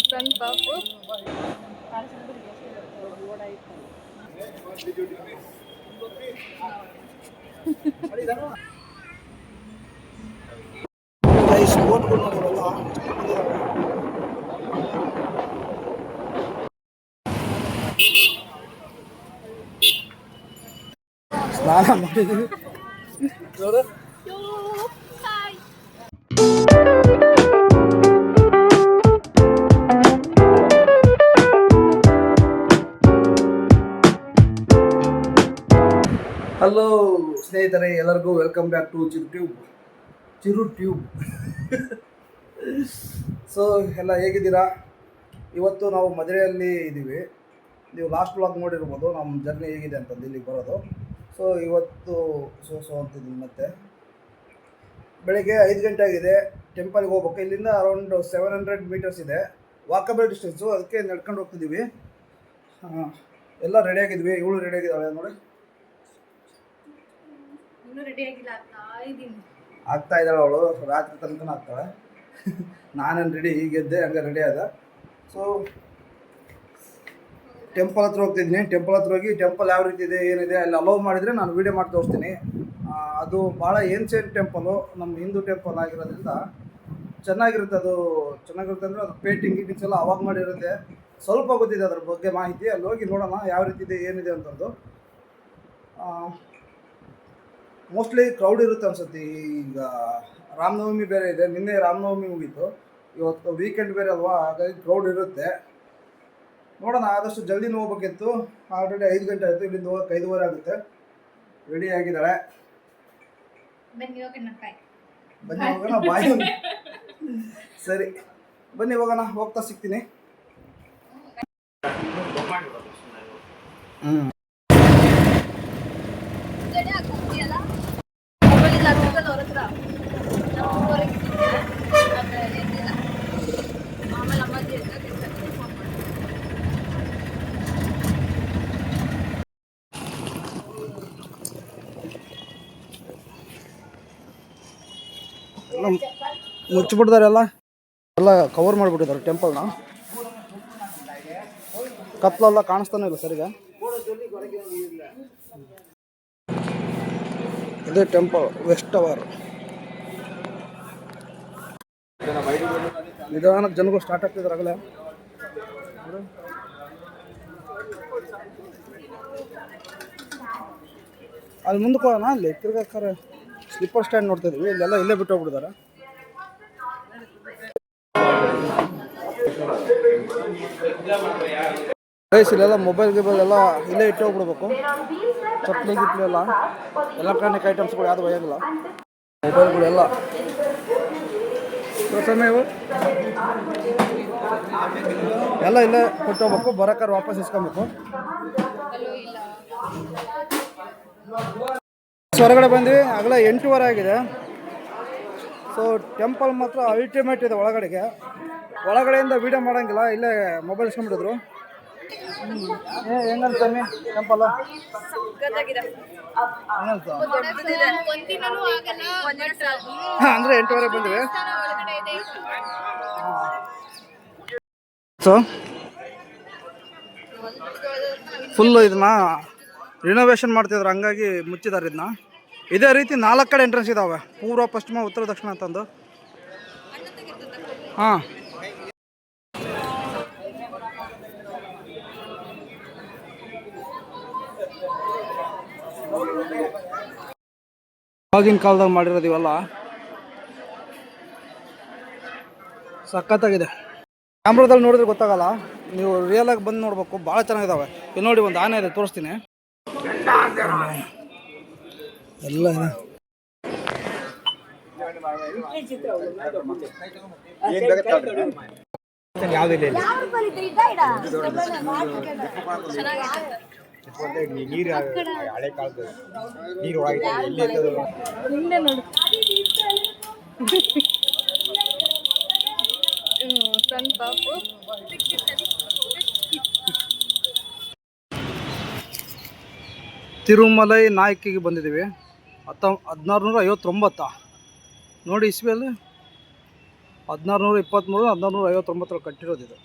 ಸಣ್ಣ ಪಾಪು ಸ್ನಾನ ಮಾಡಿದ್ವಿ ನೋಡು. ಹಲೋ ಸ್ನೇಹಿತರೆ, ಎಲ್ಲರಿಗೂ welcome back to Chiru Tube. So ಎಲ್ಲ ಹೇಗಿದ್ದೀರಾ? ಇವತ್ತು ನಾವು ಮದುವೆಯಲ್ಲಿ ಇದ್ದೀವಿ. ನೀವು ಲಾಸ್ಟ್ ವ್ಲಾಗ್ ನೋಡಿರ್ಬೋದು ನಮ್ಮ ಜರ್ನಿ ಹೇಗಿದೆ ಅಂತ ಇಲ್ಲಿಗೆ ಬರೋದು. ಸೊ ಇವತ್ತು ಅಂತಿದ್ದೀನಿ. ಮತ್ತೆ ಬೆಳಗ್ಗೆ 5 ಗಂಟೆ ಆಗಿದೆ. ಟೆಂಪಲ್ಗೆ ಹೋಗ್ಬೇಕು. ಇಲ್ಲಿಂದ ಅರೌಂಡ್ 700 ಮೀಟರ್ಸ್ ಇದೆ, ವಾಕಬಲ್ ಡಿಸ್ಟೆನ್ಸು. ಅದಕ್ಕೆ ನಡ್ಕೊಂಡು ಹೋಗ್ತಿದ್ದೀವಿ. ಎಲ್ಲ ರೆಡಿಯಾಗಿದ್ವಿ. ಇವಳು ರೆಡಿಯಾಗಿದ್ದಾಳೆ ನೋಡಿ. ಆಗ್ತಾ ಇದ್ದಾಳೆ ಅವಳು, ರಾತ್ರಿ ತನಕ ಆಗ್ತಾಳೆ. ನಾನೇನು ರೆಡಿ, ಹೀಗೆದ್ದೆ ಹಂಗೆ ರೆಡಿ ಆದ. ಸೊ ಟೆಂಪಲ್ ಹತ್ರ ಹೋಗ್ತಿದ್ದೀನಿ. ಟೆಂಪಲ್ ಹತ್ರ ಹೋಗಿ ಟೆಂಪಲ್ ಯಾವ ರೀತಿ ಇದೆ ಏನಿದೆ ಅಲ್ಲಿ ಅಲೋವ್ ಮಾಡಿದರೆ ನಾನು ವೀಡಿಯೋ ಮಾಡಿ ತೋರಿಸ್ತೀನಿ. ಅದು ಭಾಳ ಏನ್ಷಿಯಂಟ್ ಟೆಂಪಲು, ನಮ್ಮ ಹಿಂದೂ ಟೆಂಪಲ್ ಆಗಿರೋದ್ರಿಂದ ಚೆನ್ನಾಗಿರುತ್ತೆ. ಅದು ಚೆನ್ನಾಗಿರುತ್ತೆ ಅಂದರೆ ಅದು ಪೇಂಟಿಂಗ್ ಗೀಟಿಂಗ್ಸ್ ಎಲ್ಲ ಅವಾಗ ಮಾಡಿರುತ್ತೆ. ಸ್ವಲ್ಪ ಗೊತ್ತಿದೆ ಅದ್ರ ಬಗ್ಗೆ ಮಾಹಿತಿ. ಅಲ್ಲಿ ಹೋಗಿ ನೋಡೋಣ ಯಾವ ರೀತಿ ಇದೆ ಏನಿದೆ ಅಂತಂದು. ಮೋಸ್ಟ್ಲಿ ಕ್ರೌಡ್ ಇರುತ್ತೆ ಅನ್ಸುತ್ತೆ. ಈಗ ರಾಮನವಮಿ ಬೇರೆ ಇದೆ, ನಿನ್ನೆ ರಾಮನವಮಿ ಮುಗೀತು, ಇವತ್ತು ವೀಕೆಂಡ್ ಬೇರೆ ಅಲ್ವಾ, ಹಾಗಾಗಿ ಕ್ರೌಡ್ ಇರುತ್ತೆ. ನೋಡೋಣ, ಆದಷ್ಟು ಜಲ್ದಿನೂ ಹೋಗ್ಬೇಕಿತ್ತು. ಆಲ್ರೆಡಿ 5 ಗಂಟೆ ಆಯಿತು. ಇಲ್ಲಿಂದ ಹೋಗೋಕೆ 5:15 ಆಗುತ್ತೆ. ರೆಡಿ ಆಗಿದ್ದಾಳೆ. ಬನ್ನಿ ಹೋಗೋಣ. ಬಾಯ್. ಸರಿ ಬನ್ನಿ ಹೋಗೋಣ, ಹೋಗ್ತಾ ಸಿಗ್ತೀನಿ. ಮುಚ್ಚಿಬಿಟ್ಟಿದ್ದಾರೆ, ಎಲ್ಲ ಕವರ್ ಮಾಡಿಬಿಟ್ಟಿದ್ದಾರೆ ಟೆಂಪಲ್ನ. ಕತ್ಲೆಲ್ಲ ಕಾಣಿಸ್ತಾನೆ ಇಲ್ಲ ಸರಿಗೆ. ಇದು ಟೆಂಪಲ್ ವೆಸ್ಟ್ ಟವರ್. ನಿಧಾನಕ್ಕೆ ಜನಗಳು ಸ್ಟಾರ್ಟ್ ಆಗ್ತಿದ್ದಾರೆ ಆಗಲೇ. ಅಲ್ಲಿ ಮುಂದಕ್ಕೆ ಹೋಗೋಣ. ಅಲ್ಲಿ ತಿರ್ಗಾಕಾರ ಸ್ಲಿಪ್ಪರ್ ಸ್ಟ್ಯಾಂಡ್ ನೋಡ್ತಾ ಇದೀವಿ. ಇಲ್ಲೆಲ್ಲ ಇಲ್ಲೇ ಬಿಟ್ಟು ಹೋಗ್ಬಿಟ್ಟಿದ್ದಾರೆ. ಇಲ್ಲೆಲ್ಲ ಮೊಬೈಲ್ ಗಿಬೈಲ್ ಎಲ್ಲ ಇಲ್ಲೇ ಇಟ್ಟು ಹೋಗ್ಬಿಡ್ಬೇಕು. ಚಪ್ಪಲಿ ಗಿಪ್ಲಿ ಎಲ್ಲ ಎಲೆಕ್ಟ್ರಾನಿಕ್ ಐಟಮ್ಸ್ಗಳು ಯಾವುದು ಒಯ್ಯೋದಿಲ್ಲ. ಮೊಬೈಲ್ಗಳೆಲ್ಲ ಸಮಯವು ಎಲ್ಲ ಇಲ್ಲೇ ಕೊಟ್ಟು ಹೋಗ್ಬೇಕು. ಬರೋಕ್ಕಾರೆ ವಾಪಸ್ ಇಸ್ಕೊಬೇಕು. ಹೊರಗಡೆ ಬಂದ್ವಿ. ಆಗಲೇ 8:15 ಆಗಿದೆ. ಸೊ ಟೆಂಪಲ್ ಮಾತ್ರ ಅಲ್ಟಿಮೇಟ್ ಇದೆ. ಒಳಗಡೆಯಿಂದ ವೀಡಿಯೋ ಮಾಡೋಂಗಿಲ್ಲ, ಇಲ್ಲೇ ಮೊಬೈಲ್ ಇಸ್ಕೊಂಡ್ಬಿಟ್ಟಿದ್ರು. ಹೆಂಗಂತ ಸ್ವಾಮಿ ಟೆಂಪಲ್ ಅಂದರೆ 8:15 ಬಂದಿವಿ. ಸೊ ಫುಲ್ಲು ಇದನ್ನ ರಿನೋವೇಷನ್ ಮಾಡ್ತಿದ್ರು, ಹಂಗಾಗಿ ಮುಚ್ಚಿದ್ದಾರೆ ಇದನ್ನ. ಇದೇ ರೀತಿ 4 ಕಡೆ ಎಂಟ್ರೆನ್ಸ್ ಇದ್ದಾವೆ, ಪೂರ್ವ, ಪಶ್ಚಿಮ, ಉತ್ತರ, ದಕ್ಷಿಣ ಅಂತಂದು. ಹಾಂ, ಆಗಿನ ಕಾಲದಾಗ ಮಾಡಿರೋದು ಇವೆಲ್ಲ. ಸಖತ್ತಾಗಿದೆ. ಕ್ಯಾಮ್ರಾದಲ್ಲಿ ನೋಡಿದ್ರೆ ಗೊತ್ತಾಗಲ್ಲ, ನೀವು ರಿಯಲ್ ಆಗಿ ಬಂದು ನೋಡ್ಬೇಕು. ಭಾಳ ಚೆನ್ನಾಗಿದ್ದಾವೆ. ಇಲ್ಲಿ ನೋಡಿ, ಒಂದು ಆನೆ ಇದೆ, ತೋರಿಸ್ತೀನಿ. ಎಲ್ಲ ನೀರು ಹಳೆ ಕಾಲದ ನೀರು ಸಣ್ಣ ಪಾಪು. ತಿರುಮಲೈ ನಾಯಕಿಗೆ ಬಂದಿದ್ದೀವಿ. 1659 ನೋಡಿ ಇಸ್ವಿಯಲ್ಲಿ. 1623 1659 ಕಟ್ಟಿರೋದು ಇದು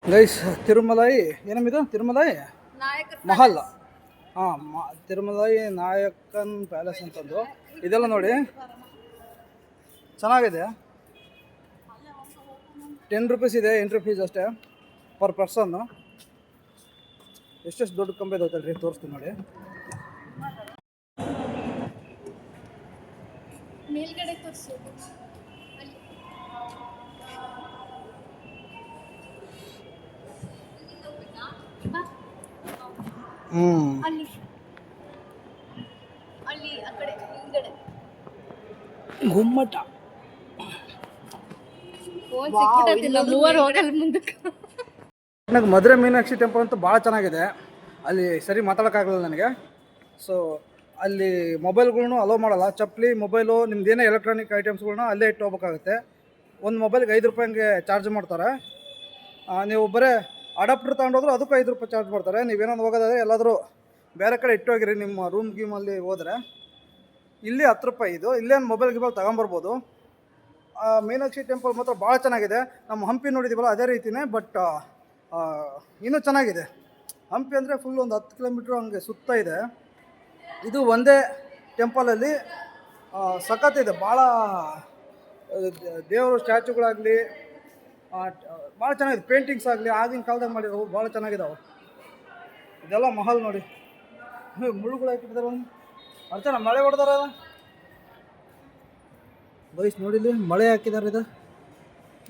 ಗೈಸ್. ತಿರುಮಲೈ ಏನಮ್ಮಿದು? ತಿರುಮಲೈ ನಾಯಕರ್ ಮಹಲ್. ಹಾಂ, ತಿರುಮಲೈ ನಾಯಕನ್ ಪ್ಯಾಲೇಸ್ ಅಂತಂದು ಇದೆಲ್ಲ ನೋಡಿ ಚೆನ್ನಾಗಿದೆ. 10 ರೂಪೀಸ್ ಇದೆ ಎಂಟ್ರಿ ಫೀಸ್ ಅಷ್ಟೇ ಪರ್ ಪರ್ಸನ್ನು. ಎಷ್ಟೆಷ್ಟು ದೊಡ್ಡ ಕಂಬ ಇದಾವತ್ತಲ್ರಿ ತೋರಿಸ್ತೀನಿ ನೋಡಿ. ಮೇಲ್ಗಡೆ ತೋರಿಸು. ಅಲ್ಲಿ ಅಲ್ಲಿ ಆ ಕಡೆ ಹಿಂದ್ಗಡೆ ಗುಮ್ಮಟ. ಫೋನ್ ಸಿಕ್ಬಿಟ್ಟಿಲ್ಲ, ಮೂವರು ಹೋಗಲ್ಲ ಮುಂದಕ್ಕೆ. ನನಗೆ ಮಧುರೆ ಮೀನಾಕ್ಷಿ ಟೆಂಪಲ್ ಅಂತೂ ಭಾಳ ಚೆನ್ನಾಗಿದೆ. ಅಲ್ಲಿ ಸರಿ ಮಾತಾಡೋಕ್ಕಾಗಲ್ಲ ನನಗೆ. ಸೊ ಅಲ್ಲಿ ಮೊಬೈಲ್ಗಳ್ನು ಅಲೋ ಮಾಡಲ್ಲ. ಚಪ್ಪಲಿ, ಮೊಬೈಲು, ನಿಮ್ದೇನೇ ಎಲೆಕ್ಟ್ರಾನಿಕ್ ಐಟಮ್ಸ್ಗಳ್ನ ಅಲ್ಲೇ ಇಟ್ಟು ಹೋಗ್ಬೇಕಾಗುತ್ತೆ. ಒಂದು ಮೊಬೈಲ್ಗೆ 5 ರೂಪಾಯಿ ಹಂಗೆ ಚಾರ್ಜ್ ಮಾಡ್ತಾರೆ. ನೀವು ಬರೀ ಅಡಾಪ್ಟರ್ ತೊಗೊಂಡೋದ್ರೆ ಅದಕ್ಕೂ 5 ರೂಪಾಯಿ ಚಾರ್ಜ್ ಮಾಡ್ತಾರೆ. ನೀವೇನಾದ್ರು ಹೋಗೋದಾದ್ರೆ ಎಲ್ಲಾದರೂ ಬೇರೆ ಕಡೆ ಇಟ್ಟು ಹೋಗಿರಿ ನಿಮ್ಮ ರೂಮ್ ಗೀಮಲ್ಲಿ ಹೋದರೆ. ಇಲ್ಲಿ 10 ರೂಪಾಯಿ ಇದು. ಇಲ್ಲೇನು ಮೊಬೈಲ್ ಗಿಬೈಲ್ ತೊಗೊಂಬರ್ಬೋದು. ಮೀನಾಕ್ಷಿ ಟೆಂಪಲ್ ಮಾತ್ರ ಭಾಳ ಚೆನ್ನಾಗಿದೆ. ನಮ್ಮ ಹಂಪಿ ನೋಡಿದ್ದೀವಲ್ಲ ಅದೇ ರೀತಿಯೇ, ಬಟ್ ಇನ್ನೂ ಚೆನ್ನಾಗಿದೆ. ಹಂಪಿ ಅಂದರೆ ಫುಲ್ ಒಂದು 10 ಕಿಲೋಮೀಟ್ರ್ ಹಂಗೆ ಸುತ್ತ ಇದೆ. ಇದು ಒಂದೇ ಟೆಂಪಲಲ್ಲಿ ಸಖತ್ತಿದೆ. ಭಾಳ ದೇವರು ಸ್ಟ್ಯಾಚುಗಳಾಗಲಿ ಭಾಳ ಚೆನ್ನಾಗಿದೆ. ಪೇಂಟಿಂಗ್ಸ್ ಆಗಲಿ ಆಗಿನ ಕಾಲದಾಗ ಮಾಡಿರೋ ಭಾಳ ಚೆನ್ನಾಗಿದ್ದಾವೆ. ಇದೆಲ್ಲ ಮಹಲ್ ನೋಡಿ. ಮುಳ್ಳುಗಳು ಹಾಕಿಟ್ಟಿದ್ದಾರೆ. ಅರ್ಚನ ಮಳೆ ಹೊಡೆದಾರ ಬೈಸ್ ನೋಡಿಲಿ, ಮಳೆ ಹಾಕಿದ್ದಾರೆ.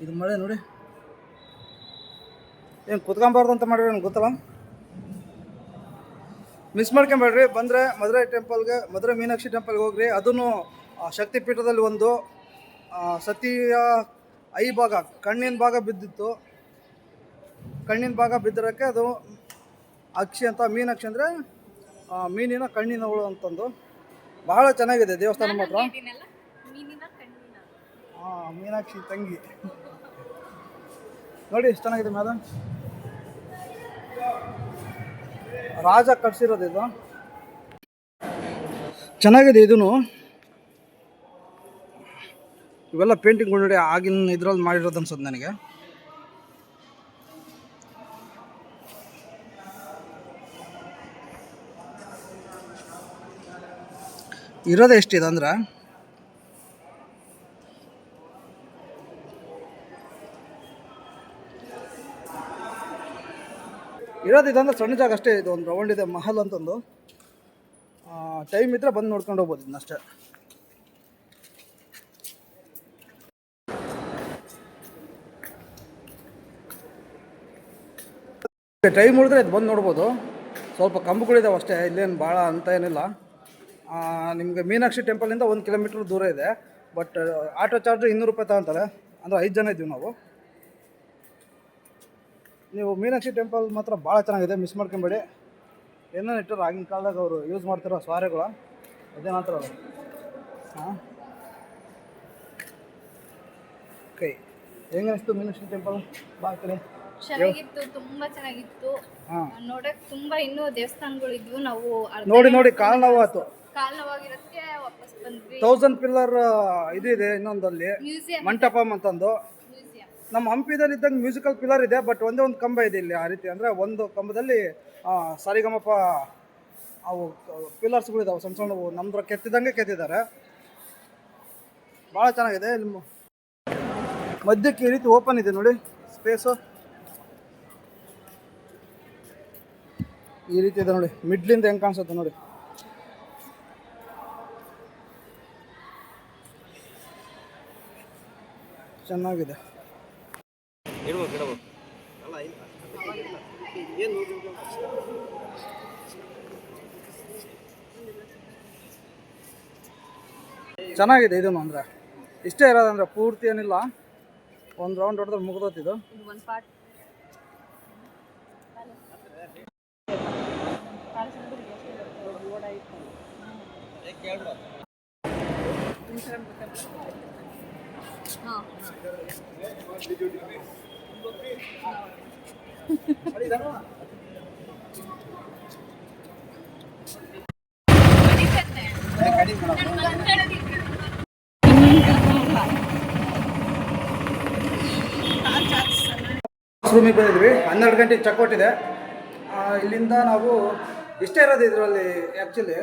ಇದು ಮಳೆ ನೋಡಿ. ಏನು ಕುತ್ಕೊಂಬಾರ್ದು ಅಂತ ಮಾಡಿದ್ರೆ ನನಗೆ ಗೊತ್ತಲ್ಲ. ಮಿಸ್ ಮಾಡ್ಕೊಂಬೇಡ್ರಿ. ಬಂದರೆ ಮಧುರೆ ಟೆಂಪಲ್ಗೆ, ಮಧುರೆ ಮೀನಾಕ್ಷಿ ಟೆಂಪಲ್ಗೆ ಹೋಗ್ರಿ. ಅದನ್ನು ಶಕ್ತಿಪೀಠದಲ್ಲಿ ಒಂದು ಸತಿಯ ಭಾಗ, ಕಣ್ಣಿನ ಭಾಗ ಬಿದ್ದಿತ್ತು. ಕಣ್ಣಿನ ಭಾಗ ಬಿದ್ದಿರೋಕ್ಕೆ ಅದು ಅಕ್ಷಿ ಅಂತ. ಮೀನಾಕ್ಷಿ ಅಂದರೆ ಮೀನಿನ ಕಣ್ಣಿನವಳು ಅಂತಂದು. ಬಹಳ ಚೆನ್ನಾಗಿದೆ ದೇವಸ್ಥಾನ ಮಾತ್ರ. ಹಾಂ, ಮೀನಾಕ್ಷಿ ತಂಗಿ ನೋಡಿ ಎಷ್ಟು ಚೆನ್ನಾಗಿದೆ. ಮೇಲೆ ರಾಜ ಕಟ್ಸಿರೋದು ಇದು. ಚೆನ್ನಾಗಿದೆ ಇದೂ. ಇವೆಲ್ಲ ಪೇಂಟಿಂಗ್ಗಳು ನೋಡಿ ಆಗಿನ ಇದ್ರಲ್ಲಿ ಮಾಡಿರೋದು ಅನ್ಸೋದು ನನಗೆ. ಇರೋದು ಎಷ್ಟಿದೆ ಅಂದ್ರೆ ಇರೋದಿದಂದ್ರೆ ಸಣ್ಣ ಜಾಗ ಅಷ್ಟೇ. ಇದು ಒಂದು ರೌಂಡ್ ಇದೆ ಮಹಲ್ ಅಂತಂದು. ಟೈಮ್ ಇದ್ದರೆ ಬಂದು ನೋಡ್ಕೊಂಡು ಹೋಗ್ಬೋದು ಇದನ್ನಷ್ಟೇ. ಟೈಮ್ ಉಳಿದ್ರೆ ಇದು ಬಂದು ನೋಡ್ಬೋದು. ಸ್ವಲ್ಪ ಕಂಬಗಳಿದಾವೆ ಅಷ್ಟೇ, ಇಲ್ಲೇನು ಭಾಳ ಅಂತ ಏನಿಲ್ಲ. ನಿಮಗೆ ಮೀನಾಕ್ಷಿ ಟೆಂಪಲಿಂದ 1 ಕಿಲೋಮೀಟ್ರ್ ದೂರ ಇದೆ. ಬಟ್ ಆಟೋ ಚಾರ್ಜು 200 ರೂಪಾಯಿ ತಗೊತಾರೆ. ಅಂದರೆ 5 ಜನ ಇದ್ದೀವಿ ನಾವು. ನೀವು ಮೀನಾಕ್ಷಿ ಟೆಂಪಲ್ ಮಾತ್ರ ಭಾಳ ಚೆನ್ನಾಗಿದೆ, ಮಿಸ್ ಮಾಡ್ಕೊಂಬೇಡಿ. ಏನೇನು ಇಟ್ಟರು ಆಗಿನ ಕಾಲದಾಗ ಅವರು ಯೂಸ್ ಮಾಡ್ತಿರೋ ಸ್ವಾರೆಗಳು ಅದೇನಂತಾರೆ ಅವರು. ಹಾಂ, ಕೈ ಹೆಂಗನಿಸ್ತು ಮೀನಾಕ್ಷಿ ಟೆಂಪಲ್? ಬಾ ಕಡೆ. ಚೆನ್ನಾಗಿತ್ತು, ತುಂಬಾ ಚೆನ್ನಾಗಿತ್ತು. ನೋಡಕ್ ತುಂಬಾ ಇನ್ನೂ ದೇವಸ್ಥಾನಗಳು ಇದ್ವು. ನಾವು ನೋಡಿ ಕಾಲು ನೋವು ಆಯ್ತು. ಕಾಲ್ ನೋವಾಗಿರೋದಕ್ಕೆ ವಾಪಸ್ ಬಂದ್ವಿ. 1000 ಪಿಲ್ಲರ್ ಇದು ಇದೆ ಇನ್ನೊಂದಲ್ಲಿ, ಮ್ಯೂಸಿಯಂ ಮಂಟಪಂ ಅಂತಂದು. ನಮ್ಮ ಹಂಪಿದಲ್ಲಿ ಇದ್ದಂಗೆ ಮ್ಯೂಸಿಕಲ್ ಪಿಲ್ಲರ್ ಇದೆ, ಬಟ್ ಒಂದೇ ಒಂದು ಕಂಬ ಇದೆ ಇಲ್ಲಿ. ಆ ರೀತಿ ಅಂದರೆ ಒಂದು ಕಂಬದಲ್ಲಿ ಸರಿಗಮಪ ಅವು ಪಿಲ್ಲರ್ಸ್ಗಳಿದಾವೆ ಸಣ್ಣ ಸಣ್ಣವು. ನಮ್ದ್ರ ಕೆತ್ತಿದಂಗೆ ಕೆತ್ತಿದ್ದಾರೆ. ಭಾಳ ಚೆನ್ನಾಗಿದೆ. ಇಲ್ಲಿ ಮಧ್ಯಕ್ಕೆ ಈ ರೀತಿ ಓಪನ್ ಇದೆ ನೋಡಿ ಸ್ಪೇಸು. ಈ ರೀತಿ ಇದೆ ನೋಡಿ. ಮಿಡ್ಲಿಂದ ಹೆಂಗೆ ಕಾಣಿಸುತ್ತೆ ನೋಡಿ. ಚೆನ್ನಾಗಿದೆ. ಚೆನ್ನಾಗಿದೆ ಇದನ್ನು. ಅಂದರೆ ಇಷ್ಟೇ ಇರೋದಂದ್ರೆ ಪೂರ್ತಿ ಏನಿಲ್ಲ. ಒಂದು ರೌಂಡ್ ಹೊಡೆದ್ರೆ ಮುಗಿದೋತಿದ್ದು. ರೂಮಿಗೆ ಬಂದಿದ್ವಿ. 12 ಗಂಟೆಗೆ ಚೆಕ್ ಔಟ್ ಇದೆ. ಇಲ್ಲಿಂದ ನಾವು ಇಷ್ಟೇ ಇರೋದು ಇದರಲ್ಲಿ. ಆ್ಯಕ್ಚುಲಿ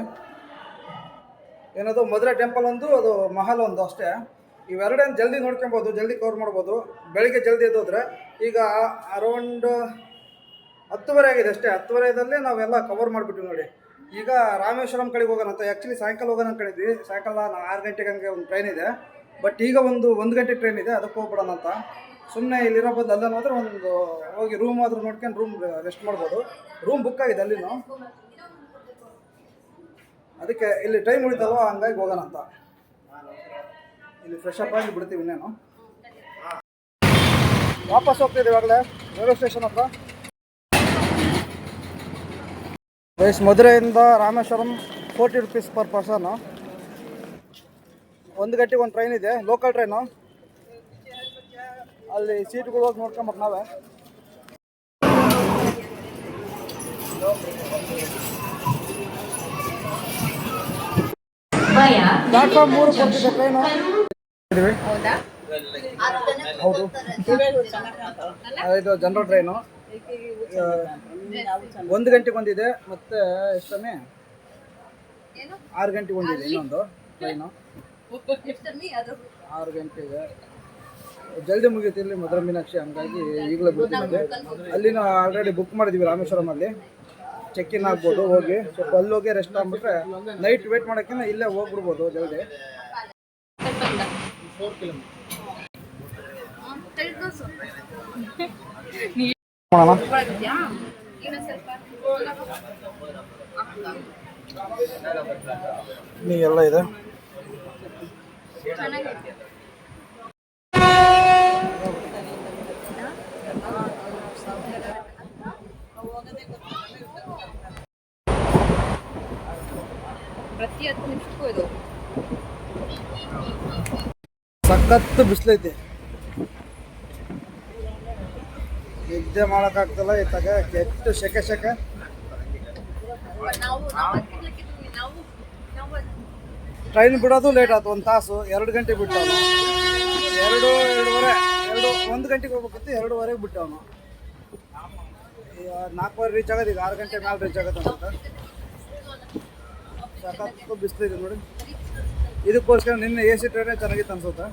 ಏನದು ಮಧುರೆ ಟೆಂಪಲ್ ಒಂದು, ಅದು ಮಹಲ್ ಒಂದು ಅಷ್ಟೇ. ಇವೆರಡೇನು ಜಲ್ದಿ ನೋಡ್ಕೊಬೋದು, ಜಲ್ದಿ ಕವರ್ ಮಾಡ್ಬೋದು. ಬೆಳಿಗ್ಗೆ ಜಲ್ದಿ ಎದ್ದೋದ್ರೆ ಈಗ ಅರೌಂಡ್ 10:30 ಆಗಿದೆ ಅಷ್ಟೇ. 10:30 ನಾವೆಲ್ಲ ಕವರ್ ಮಾಡಿಬಿಟ್ವಿ ನೋಡಿ. ಈಗ ರಾಮೇಶ್ವರಂ ಕಡೆಗೆ ಹೋಗೋಣ ಅಂತ. ಆ್ಯಕ್ಚುಲಿ ಸಾಯಂಕಾಲ ಹೋಗೋಣ ಅಂದ್ಕೊಂಡಿದ್ವಿ. ಸಾಯಂಕಾಲ 6 ಗಂಟೆಗೆ ಹಂಗೆ ಒಂದು ಟ್ರೈನ್ ಇದೆ. ಬಟ್ ಈಗ ಒಂದು ಗಂಟೆ ಟ್ರೈನ್ ಇದೆ, ಅದಕ್ಕೆ ಹೋಗ್ಬಿಡೋಣ ಅಂತ. ಸುಮ್ಮನೆ ಇಲ್ಲಿರೋ ಬದಲು ಅಲ್ಲೇ ಹೋದ್ರೆ ಒಂದು ಹೋಗಿ ರೂಮ್ ಆದರೂ ನೋಡ್ಕೊಂಡು ರೂಮ್ ರೆಸ್ಟ್ ಮಾಡ್ಬೋದು. ರೂಮ್ ಬುಕ್ ಆಗಿದೆ ಅಲ್ಲಿನೂ, ಅದಕ್ಕೆ ಇಲ್ಲಿ ಟೈಮ್ ಉಳಿತಲ್ವ, ಹಂಗಾಗಿ ಹೋಗೋಣ ಅಂತ. ಇಲ್ಲಿ ಫ್ರೆಶ್ ಅಪ್ ಆಗಿ ಬಿಡ್ತೀವಿ. ಇನ್ನೇನು ವಾಪಸ್ ಹೋಗ್ತಿದ್ದೀವಿ ಇವಾಗಲೇ ರೈಲ್ವೆ ಸ್ಟೇಷನ್ ಹತ್ರ. ಮಧುರೆಯಿಂದ ರಾಮೇಶ್ವರಂ 40 ರೂಪೀಸ್ ಪರ್ ಪರ್ಸನ್ನು. 1 ಗಂಟೆಗೆ ಒಂದು ಟ್ರೈನ್ ಇದೆ, ಲೋಕಲ್ ಟ್ರೈನು. ಅಲ್ಲಿ ಸೀಟ್ಗಳು ಹೋಗಿ ನೋಡ್ಕೊಂಬೇಕು ನಾವೇ. ಪ್ಲಾಟ್ಫಾರ್ಮ್ 3 ಕೊಡ್ತಿದ್ದೆ ಟ್ರೈನು. ಹೌದು, ಇದು ಜನರಲ್ ಟ್ರೈನು. 1 ಗಂಟೆಗೆ ಒಂದಿದೆ, ಮತ್ತೆ ಎಷ್ಟನೇ 6 ಗಂಟೆಗೆ ಒಂದಿದೆ ಇನ್ನೊಂದು ಟ್ರೈನು. 6 ಗಂಟೆಗೆ ಜಲ್ದಿ ಮುಗೀತು ಇಲ್ಲಿ ಮಧುರೆ ಮೀನಾಕ್ಷಿ, ಹಂಗಾಗಿ ಈಗಲೇ ಬಿಡ್ತೀನಿ. ಅಲ್ಲಿನ ಆಲ್ರೆಡಿ ಬುಕ್ ಮಾಡಿದ್ವಿ ರಾಮೇಶ್ವರಮಲ್ಲಿ. ಚೆಕ್ ಇನ್ ಆಗ್ಬೋದು, ಹೋಗಿ ಸ್ವಲ್ಪ ಅಲ್ಲಿ ಹೋಗಿ ರೆಸ್ಟ್ ಆಗ್ಬಿಟ್ರೆ ನೈಟ್ ವೇಟ್ ಮಾಡೋಕ್ಕಿಂತ ಇಲ್ಲೇ ಹೋಗ್ಬಿಡ್ಬೋದು ಜಲ್ದಿ. 4 ಕಿಲೋಮೀಟರ್ ಎಲ್ಲ ಇದೆ. ಪ್ರತಿ 10 ನಿಮಿಷಕ್ಕೂ ಇದು ಸಖತ್ತು ಬಿಸಿಲೈತಿ, ನಿದ್ದೆ ಮಾಡೋಕ್ಕಾಗ್ತಲ್ಲ. ಇತ್ತಾಗ ಕೆಟ್ಟು ಸೆಕೆ. ಟ್ರೈನ್ ಬಿಡೋದು ಲೇಟ್ ಆಯ್ತು, 1 ತಾಸು. 2 ಗಂಟೆಗೆ ಬಿಟ್ಟವನು. 1 ಗಂಟೆಗೆ ಹೋಗ್ಬೇಕಿತ್ತು, 2:15 ಬಿಟ್ಟವನು. 4:15 ರೀಚ್ ಆಗೋದು. ಈಗ 6 ಗಂಟೆ ಮೇಲೆ ರೀಚ್ ಆಗುತ್ತೆ ಅಂತ. ಸಖತ್ತು ಬಿಸಿಲಿದೆ ನೋಡಿ. ಇದಕ್ಕೋಸ್ಕರ ನಿನ್ನೆ AC ಟ್ರೈನೇ ಚೆನ್ನಾಗಿತ್ತು ಅನ್ಸುತ್ತೆ.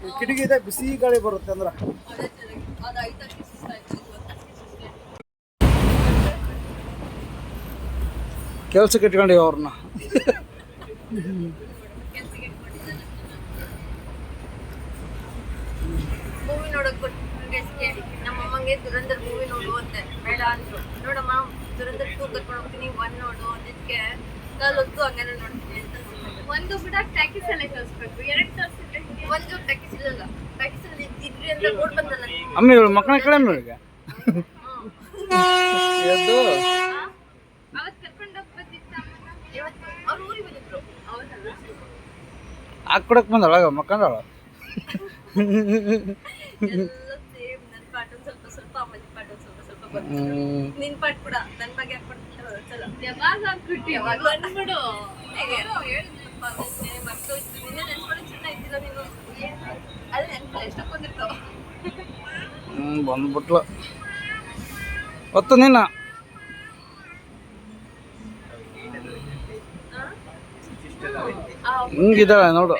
ಈ ಕಿಟಕಿ ಇದೆ, ಬಿಸಿ ಗಾಳಿ ಬರುತ್ತೆ ಅಂದ್ರೆ. ಕೆಲ್ಸಕ್ಕೆ ಇಟ್ಕೊಂಡಿವಿ ಅವ್ರನ್ನ. ಮೂವಿ ನೋಡಕ್ ನಮ್ಮ ಅಮ್ಮಂಗೆ ದುರಂಧರ್ ಮೂವಿ ನೋಡು ಅಂತೆ, ಬೇಡ ಅಂದ್ರು. ನೋಡಮ್ಮ ದುರಂಧರ್ 2 ಕರ್ಕೊಂಡು ಹೋಗ್ತೀನಿ, 1 ನೋಡು ಅದಕ್ಕೆ ಕಾಲೊತ್ತು ಹಂಗಾನೆ ನೋಡ್ತೀನಿ ಅಂತ. ಒಂದು ಕೂಡ ಟ್ಯಾಕಿಸ್ ಎಲ್ಲ ಕಳಿಸ್ಬೇಕು. 2 ತೋರಿಸಿದ್ರೆ ಒಂದು ಟ್ಯಾಕಿಸ್ ಇಲ್ಲಲ್ಲ, ಟ್ಯಾಕಿಸ್ ಇದ್ರಿ ಅಂತ ಬೋರ್ಡ್ ಬಂದಲ್ಲ. ಅಮ್ಮ ಇವಳು ಮಕ್ಕಳ ಕಡೆ ಈಗ ಎದ್ದು ಅವತ್ತು ಕರ್ಕೊಂಡು ಹೋಗ್ಬೇಕಿತ್ತು ಅಮ್ಮನ. ಇವತ್ತು ಅವ್ರು ಊರಿಗೆ ಬಂದಿದ್ರು. ಹೌದಲ್ಲ, ಹಾಕೊಡಕ್ ಬಂದಳ ಮಕ್ಕಂದಳ. ಎಲ್ಲ ಸೇಮ್. ನನ್ನ ಪಾಠ ಸ್ವಲ್ಪ ಅಮ್ಮನ ಪಾಠ ಸ್ವಲ್ಪ ಬಂತು. ನಿನ್ ಪಾಠ ಕೂಡ ನನ್ನ ಬಗ್ಗೆ ಹಾಕ್ಬಿಡ್ತಾರೆ. ಚಲೋ ಯಾವಾಗ ಹಾಕ್ಬಿಟ್ಟು ಬಂದ್ಬಿಡು. ಏನೋ ಹೇಳಿದ್ನಪ್ಪ, ನಿನ್ನೆ ಮರ್ತೋಯ್ತು. ನಿನ್ನೆ ನೆನ್ಸ್ಕೊಂಡು ಚೆನ್ನಾಗಿ ಇದ್ದಿಲ್ಲ ನೀನು. ಅಲ್ಲಿ ನೆನ್ಪಿಲ್ಲ, ಎಷ್ಟಕ್ಕೆ ಬಂದಿರ್ತಾವ. ಬಂದ್ಬಿಟ್ಲ ಹೊತ್ತು ನಿನ್ನ. ಹಿಂಗಿದ್ದಾಳೆ ನೋಡು.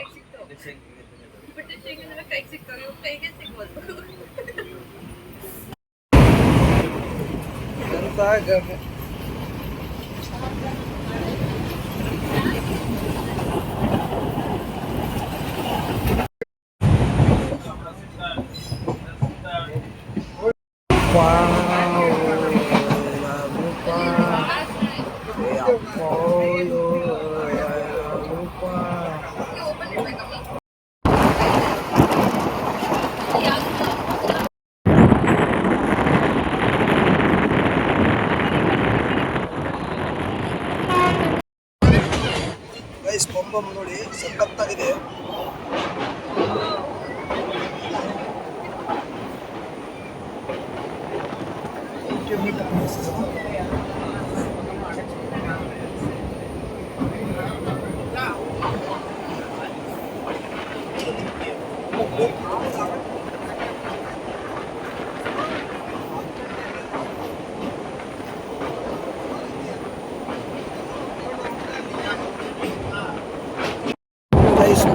ಕೈಗೆ ಸಿಗ್ತಾವೆ, ಕೈಗೆ ಸಿಗ್ಬೋದು. ಎಂತ ಗೈಸ್, ಬೊಂಬಮ್ ನೋಡಿ ಸಖತ್ತಾಗಿದೆ.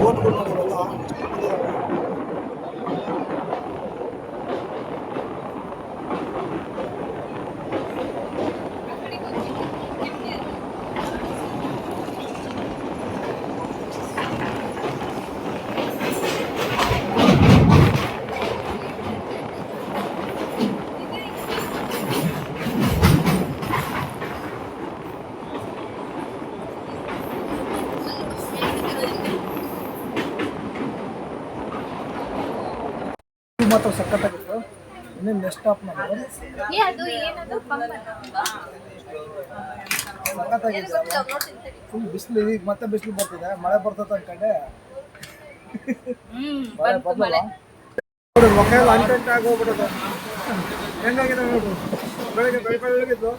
ಬೋಟ್ಗಳು ನೋಡಿರಲ್ಲ ಮಾತ್ರ ಸಖತ್ತಾಗಿತ್ತು. ಇನ್ನೇನು ನೆಕ್ಸ್ಟ್ ಸ್ಟಾಪ್ ಮಾಡೋದು ಅದು ಏನದು ಸಖತ್ತಾಗಿದೆ. ಫುಲ್ ಬಿಸಿಲು, ಈಗ ಮತ್ತೆ ಬಿಸಿಲು ಬರ್ತಿದೆ, ಮಳೆ ಬರ್ತದೆ ಅನ್ಕೊಂಡೆ ಮಳೆ ಬರಲ್ಲ. ನೋಡಿ ಮೊಕ್ಕ ಎಲ್ಲ ಅಂಟೆಂಟ್ ಆಗಿ ಹೋಗ್ಬಿಡೋದು. ಹೆಂಗಾಗಿದೆ ನೋಡು, ಬೆಳಗ್ಗೆ ಬೆಳಗಿದ್ದು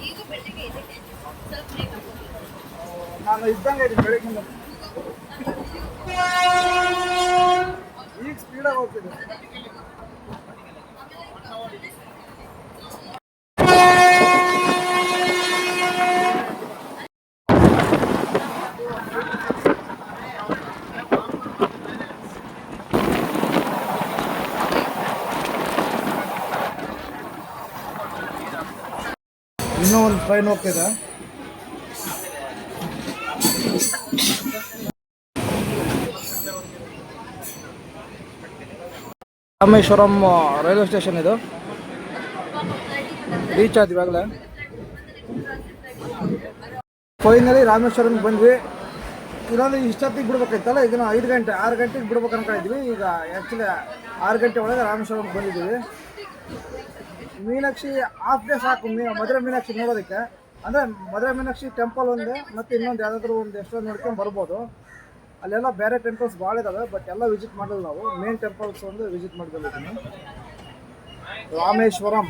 ಈಗ ಬೆಳಿಗ್ಗೆ ಇದೆ ಸ್ವಲ್ಪ ಬೇಗ ನಾನು ಇದ್ದಂಗೆ ಇದ್ದೀನಿ ಬೆಳಗ್ಗಿಂದ. ಈಗ ಸ್ಪೀಡಾಗಿ ಹೋಗ್ತಿದೆ. ಇನ್ನೂ ಒಂದು ಟ್ರೈನ್ ಹೋಗ್ತಿದೆ. ರಾಮೇಶ್ವರಂ ರೈಲ್ವೆ ಸ್ಟೇಷನ್ ಇದು. ರೀಚ್ ಆದ್ವಿ ಇವಾಗಲೇ. ಫೈನಲಿ ರಾಮೇಶ್ವರಂ ಬಂದ್ವಿ. ಇನ್ನೊಂದು ಇಷ್ಟೊತ್ತಿಗೆ ಬಿಡ್ಬೇಕಾಯ್ತಲ್ಲ, ಈಗ ನಾವು 6 ಗಂಟೆಗೆ ಬಿಡ್ಬೇಕು ಅನ್ಕೊಂಡಿದ್ವಿ. ಈಗ ಆ್ಯಕ್ಚುಲಿ 6 ಗಂಟೆ ಒಳಗೆ ರಾಮೇಶ್ವರಂ ಬಂದಿದ್ದೀವಿ. ಮೀನಾಕ್ಷಿ ಹಾಫ್ ಡೇ ಸಾಕು ಮಧುರೆ ಮೀನಾಕ್ಷಿ ನೋಡೋದಕ್ಕೆ. ಅಂದರೆ ಮಧುರೆ ಮೀನಾಕ್ಷಿ ಟೆಂಪಲ್ ಒಂದೇ, ಮತ್ತು ಇನ್ನೊಂದು ಯಾವುದಾದ್ರೂ ಒಂದು ಎಷ್ಟೋ ನೋಡ್ಕೊಂಡು ಬರ್ಬೋದು. ಅಲ್ಲೆಲ್ಲ ಬೇರೆ ಟೆಂಪಲ್ಸ್ ಭಾಳ ಇದ್ದಾವೆ, ಬಟ್ ಎಲ್ಲ ವಿಸಿಟ್ ಮಾಡಲ್ಲ ನಾವು. ಮೇನ್ ಟೆಂಪಲ್ಸ್ ಒಂದು ವಿಸಿಟ್ ಮಾಡ್ಕೊಂಡಿದ್ದೀನಿ. ರಾಮೇಶ್ವರಂ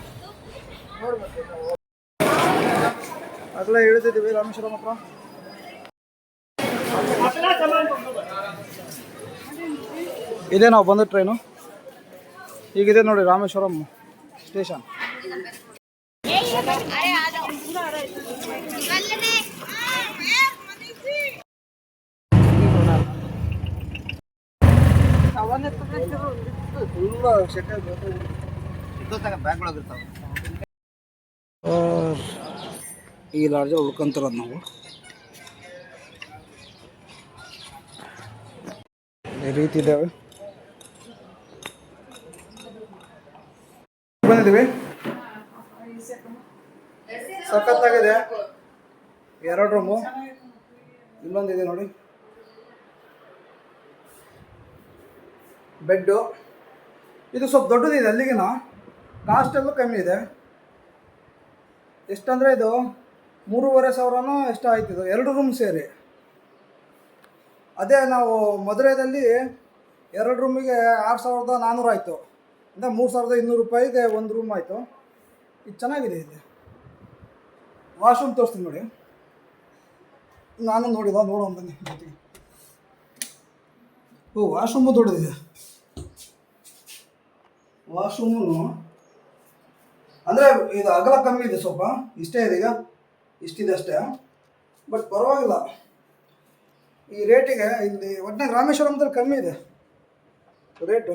ಆಗಲೇ ಹೇಳ್ತಿದ್ದೀವಿ ರಾಮೇಶ್ವರಂ ಹತ್ರ. ಇದೇ ನಾವು ಬಂದ ಟ್ರೈನು. ಈಗಿದೆ ನೋಡಿ ರಾಮೇಶ್ವರಂ ಸ್ಟೇಷನ್. ಈ ಲಾಡ್ಜ್ ಉಳ್ಕೊಂತಾರದು ನಾವು. ಈ ರೀತಿ ಇದ್ದಾವೆ. ಬಂದಿದ್ದೀವಿ. ಸಖತ್ತಾಗಿದೆ. 2 ರೂಮು, ಇಲ್ಲೊಂದಿದೆ ನೋಡಿ ಬೆಡ್ಡು. ಇದು ಸ್ವಲ್ಪ ದೊಡ್ಡದಿದೆ, ಅಲ್ಲಿಗಿನ ಕಾಸ್ಟಲ್ಲೂ ಕಮ್ಮಿ ಇದೆ. ಎಷ್ಟಂದರೆ ಇದು 3,500 ಎಷ್ಟು ಆಯ್ತಿದ್ದು 2 ರೂಮ್ ಸೇರಿ. ಅದೇ ನಾವು ಮಧುರೈದಲ್ಲಿ 2 ರೂಮಿಗೆ 6,400 ಆಯಿತು. ಅಂದರೆ 3,200 ರೂಪಾಯಿಗೆ 1 ರೂಮ್ ಆಯಿತು. ಇದು ಚೆನ್ನಾಗಿದೆ. ಇದೆ ವಾಶ್ರೂಮ್ ತೋರಿಸ್ತೀನಿ ನೋಡಿ. ನಾನು ನೋಡೋಣ ಬನ್ನಿ ಜೊತೆಗೆ. ಓ, ವಾಶ್ರೂಮು ದೊಡ್ಡದಿದೆ. ವಾಶ್ರೂಮು ಅಂದರೆ ಇದು ಅಗಲ ಕಮ್ಮಿ ಇದೆ, ಸ್ವಲ್ಪ ಇಷ್ಟೇ ಇದೆ. ಈಗ ಇಷ್ಟಿದೆ ಅಷ್ಟೇ, ಬಟ್ ಪರವಾಗಿಲ್ಲ ಈ ರೇಟಿಗೆ. ಇಲ್ಲಿ ಒಟ್ಟಿನಾಗ ರಾಮೇಶ್ವರಮದಲ್ಲಿ ಕಮ್ಮಿ ಇದೆ ರೇಟು.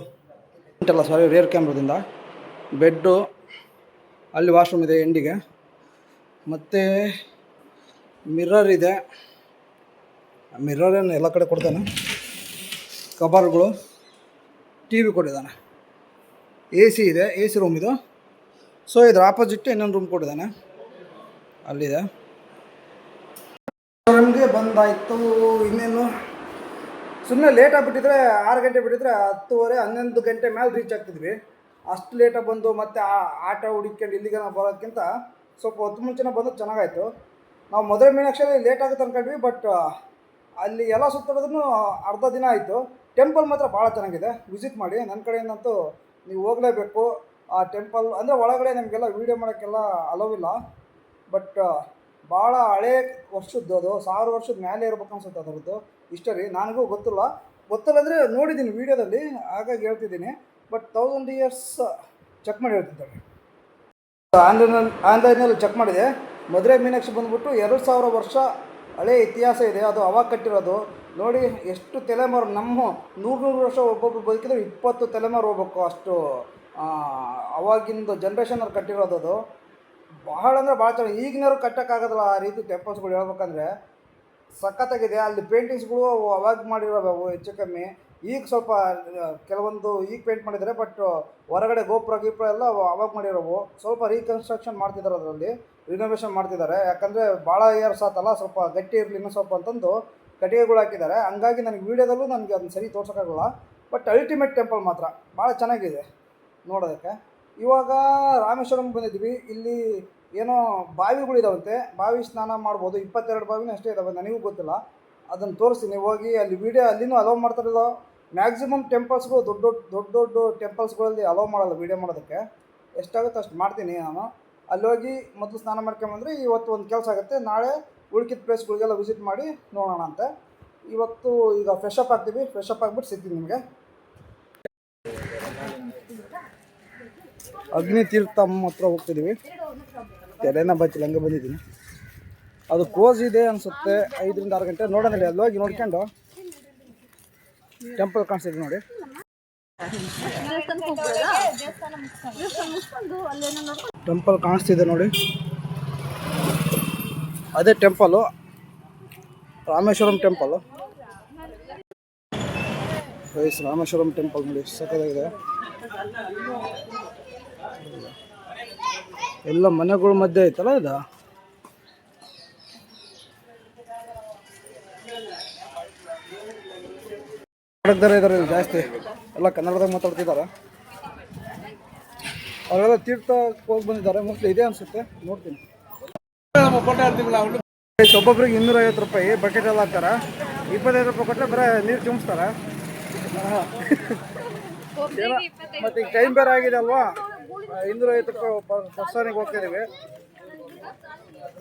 ಉಂಟಲ್ಲ ಸಾರಿ, ರೇರ್ ಕ್ಯಾಮ್ರಾದಿಂದ. ಬೆಡ್ಡು, ಅಲ್ಲಿ ವಾಶ್ರೂಮ್ ಇದೆ ಎಂಡಿಗೆ, ಮತ್ತು ಮಿರ್ರರ್ ಇದೆ. ಮಿರ್ರರೇನು ಎಲ್ಲ ಕಡೆ ಕೊಡ್ತಾನೆ. ಕಬಾರ್ಗಳು, ಟಿ ವಿ ಕೊಟ್ಟಿದ್ದಾನೆ. ಎ ಸಿ ಇದೆ, ಎ ಸಿ ರೂಮ್ ಇದು. ಸೊ ಇದ್ರ ಆಪೋಸಿಟ್ ಇನ್ನೊಂದು ರೂಮ್ ಕೊಟ್ಟಿದ್ದಾನೆ, ಅಲ್ಲಿದೆ. ನಮಗೆ ಬಂದಾಯಿತು. ಇನ್ನೇನು ಸುಮ್ಮನೆ ಲೇಟ್ ಆಗಿಬಿಟ್ಟಿದ್ರೆ 6 ಗಂಟೆ ಬಿಟ್ಟಿದ್ರೆ 10:30 11 ಗಂಟೆ ಮೇಲೆ ರೀಚ್ ಆಗ್ತಿದ್ವಿ. ಅಷ್ಟು ಲೇಟಾಗಿ ಬಂದು ಮತ್ತೆ ಆಟೋ ಹುಡುಕೊಂಡು ಇಲ್ಲಿಗೆ ನಾವು ಬರೋದಕ್ಕಿಂತ ಸ್ವಲ್ಪ ಹೊತ್ತು ಮುಂಚೆನೇ ಬಂದು ಚೆನ್ನಾಗಾಯಿತು. ನಾವು ಮಧುರೆ ಮೀನಾಕ್ಷಿಯಲ್ಲಿ ಲೇಟ್ ಆಗುತ್ತೆ ಅಂದ್ಕೊಂಡ್ವಿ, ಬಟ್ ಅಲ್ಲಿ ಎಲ್ಲ ಸುತ್ತಾಡೋದನ್ನು ಅರ್ಧ ದಿನ ಆಯಿತು. ಟೆಂಪಲ್ ಮಾತ್ರ ಭಾಳ ಚೆನ್ನಾಗಿದೆ, ವಿಸಿಟ್ ಮಾಡಿ. ನನ್ನ ಕಡೆಯಿಂದಂತೂ ನೀವು ಹೋಗಲೇಬೇಕು ಆ ಟೆಂಪಲ್. ಅಂದರೆ ಒಳಗಡೆ ನಮಗೆಲ್ಲ ವೀಡಿಯೋ ಮಾಡೋಕ್ಕೆಲ್ಲ ಅಲೋವಿಲ್ಲ, ಬಟ್ ಭಾಳ ಹಳೇ ವರ್ಷದ್ದು, ಅದು 1000 ವರ್ಷದ ಮೇಲೆ ಇರ್ಬೇಕು ಅನ್ಸುತ್ತೆ ಅದರದ್ದು ಹಿಸ್ಟರಿ. ನನಗೂ ಗೊತ್ತಿಲ್ಲ ಅಂದರೆ ನೋಡಿದ್ದೀನಿ ವೀಡಿಯೋದಲ್ಲಿ, ಹಾಗಾಗಿ ಹೇಳ್ತಿದ್ದೀನಿ. ಬಟ್ 1000 ಇಯರ್ಸ್ ಚೆಕ್ ಮಾಡಿ ಹೇಳ್ತಿದ್ದಾರೆ. ಆನ್ಲೈನಲ್ಲಿ ಚೆಕ್ ಮಾಡಿದೆ. ಮಧುರೆ ಮೀನಾಕ್ಷಿ ಬಂದುಬಿಟ್ಟು 2000 ವರ್ಷ ಹಳೆ ಇತಿಹಾಸ ಇದೆ, ಅದು ಅವಾಗ ಕಟ್ಟಿರೋದು. ನೋಡಿ ಎಷ್ಟು ತಲೆಮಾರು, ನಮ್ಮ 100 ವರ್ಷ ಒಬ್ಬೊಬ್ರು ಬದುಕಿದ್ರೆ 20 ತಲೆಮಾರು ಹೋಗ್ಬೇಕು ಅಷ್ಟು ಅವಾಗಿಂದು ಜನ್ರೇಷನವ್ರು ಕಟ್ಟಿರೋದು ಅದು. ಭಾಳ ಅಂದರೆ ಭಾಳ ಚೆನ್ನಾಗಿ, ಈಗಿನವ್ರು ಕಟ್ಟೋಕ್ಕಾಗೋದಿಲ್ಲ ಆ ರೀತಿ ಟೆಂಪಲ್ಸ್ಗಳು ಹೇಳ್ಬೇಕಂದ್ರೆ. ಸಖತ್ತಾಗಿದೆ. ಅಲ್ಲಿ ಪೇಂಟಿಂಗ್ಸ್ಗಳು ಅವಾಗ ಮಾಡಿರೋವು ಹೆಚ್ಚು ಕಮ್ಮಿ. ಈಗ ಸ್ವಲ್ಪ ಕೆಲವೊಂದು ಈಗ ಪೇಂಟ್ ಮಾಡಿದ್ದಾರೆ, ಬಟ್ ಹೊರಗಡೆ ಗೋಪುರ ಎಲ್ಲ ಅವಾಗ ಮಾಡಿರೋವು. ಸ್ವಲ್ಪ ರೀಕನ್ಸ್ಟ್ರಕ್ಷನ್ ಮಾಡ್ತಿದ್ದಾರೆ, ಅದರಲ್ಲಿ ರಿನೋವೇಷನ್ ಮಾಡ್ತಿದ್ದಾರೆ. ಯಾಕಂದರೆ ಭಾಳ ಇಯರ್ಸ್ ಆತಲ್ಲ, ಸ್ವಲ್ಪ ಗಟ್ಟಿ ಇರಲಿ ಇನ್ನೂ ಸ್ವಲ್ಪ ಅಂತಂದು ಕಟ್ಟಿಗೆಗಳು ಹಾಕಿದ್ದಾರೆ. ಹಂಗಾಗಿ ನನಗೆ ವೀಡಿಯೋದಲ್ಲೂ ನನಗೆ ಅದನ್ನ ಸರಿ ತೋರ್ಸೋಕ್ಕಾಗಲ್ಲ. ಬಟ್ ಅಲ್ಟಿಮೇಟ್ ಟೆಂಪಲ್ ಮಾತ್ರ ಭಾಳ ಚೆನ್ನಾಗಿದೆ ನೋಡೋದಕ್ಕೆ. ಇವಾಗ ರಾಮೇಶ್ವರಂ ಬಂದಿದ್ವಿ. ಇಲ್ಲಿ ಏನೋ ಬಾವಿಗಳಿದಾವಂತೆ, ಬಾವಿ ಸ್ನಾನ ಮಾಡ್ಬೋದು. 22 ಬಾವಿನೂ ಅಷ್ಟೇ ಇದ್ದಾವೆ, ನನಗೂ ಗೊತ್ತಿಲ್ಲ. ಅದನ್ನು ತೋರಿಸ್ತೀನಿ ಹೋಗಿ. ಅಲ್ಲಿ ವೀಡಿಯೋ ಅಲ್ಲಿನೂ ಅಲೋ ಮಾಡ್ತಾರಿಲ್ಲ. ಮ್ಯಾಕ್ಸಿಮಮ್ ಟೆಂಪಲ್ಸ್ಗಳು ದೊಡ್ಡ ಟೆಂಪಲ್ಸ್ಗಳಲ್ಲಿ ಅಲೋ ಮಾಡಲ್ಲ ವೀಡಿಯೋ ಮಾಡೋದಕ್ಕೆ. ಎಷ್ಟಾಗುತ್ತೆ ಅಷ್ಟು ಮಾಡ್ತೀನಿ ನಾನು. ಅಲ್ಲಿ ಹೋಗಿ ಮೊದಲು ಸ್ನಾನ ಮಾಡ್ಕೊಂಬಂದರೆ ಇವತ್ತು ಒಂದು ಕೆಲಸ ಆಗುತ್ತೆ. ನಾಳೆ ಉಳ್ಕಿದ ಪ್ಲೇಸ್ಗಳಿಗೆಲ್ಲ ವಿಸಿಟ್ ಮಾಡಿ ನೋಡೋಣ ಅಂತ. ಇವತ್ತು ಈಗ ಫ್ರೆಶ್ ಅಪ್ ಆಗ್ತೀವಿ. ಫ್ರೆಶ್ ಅಪ್ ಆಗಿಬಿಟ್ಟು ಸಿಗ್ತೀನಿ ನಿಮಗೆ. ಅಗ್ನಿ ತೀರ್ಥಂ ಹತ್ರ ಹೋಗ್ತಿದ್ದೀವಿ. ತೆರೆನ ಬಚ್ಚಿಲ್ಲ, ಹಂಗೆ ಬಂದಿದ್ದೀನಿ. ಅದು ಕ್ಲೋಸ್ ಇದೆ ಅನಿಸುತ್ತೆ 5ರಿಂದ 6 ಗಂಟೆ. ನೋಡೋಣ, ಅಲ್ಲಿ ಹೋಗಿ ನೋಡ್ಕೊಂಡು ಟೆಂಪಲ್ ಕಾಣಿಸ್ತಿದೆ ನೋಡಿ. ಟೆಂಪಲ್ ಕಾಣಿಸ್ತಿದೆ ನೋಡಿ, ಅದೇ temple, Rameswaram temple. Rameswaram temple ನೋಡಿ, ಸಕ್ಕತ್ತಾಗಿದೆ. ಎಲ್ಲ ಮನೆಗಳ ಮಧ್ಯೆ ಐತಲ್ಲ ಇದು. ಕನ್ನಡದವರೇ ಇದ್ದಾರೆ ಇಲ್ಲಿ ಜಾಸ್ತಿ, ಎಲ್ಲ ಕನ್ನಡದಾಗ ಮಾತಾಡ್ತಿದ್ದಾರೆ. ಅವರೆಲ್ಲ ತೀರ್ಥಕ್ಕೆ ಹೋಗಿ ಬಂದಿದ್ದಾರೆ, ಮೋಸ್ಟ್ಲಿ ಇದೆ ಅನಿಸುತ್ತೆ. ನೋಡ್ತೀನಿ. ಒಬ್ಬೊಬ್ರಿಗೆ 250 ರೂಪಾಯಿ ಬಕೆಟ್ ಎಲ್ಲ ಹಾಕ್ತಾರೆ. 25 ರೂಪಾಯಿ ಕೊಟ್ಟರೆ ಬರೀ ನೀರು ತುಂಬಿಸ್ತಾರೆ. ಮತ್ತು ಈಗ ಟೈಮ್ ಬೇರೆ ಆಗಿದೆ ಅಲ್ವಾ, 250 ರೂಪಾಯಿ ಪರ್ಸನಿಗೆ ಹೋಗ್ತಿದ್ದೀವಿ.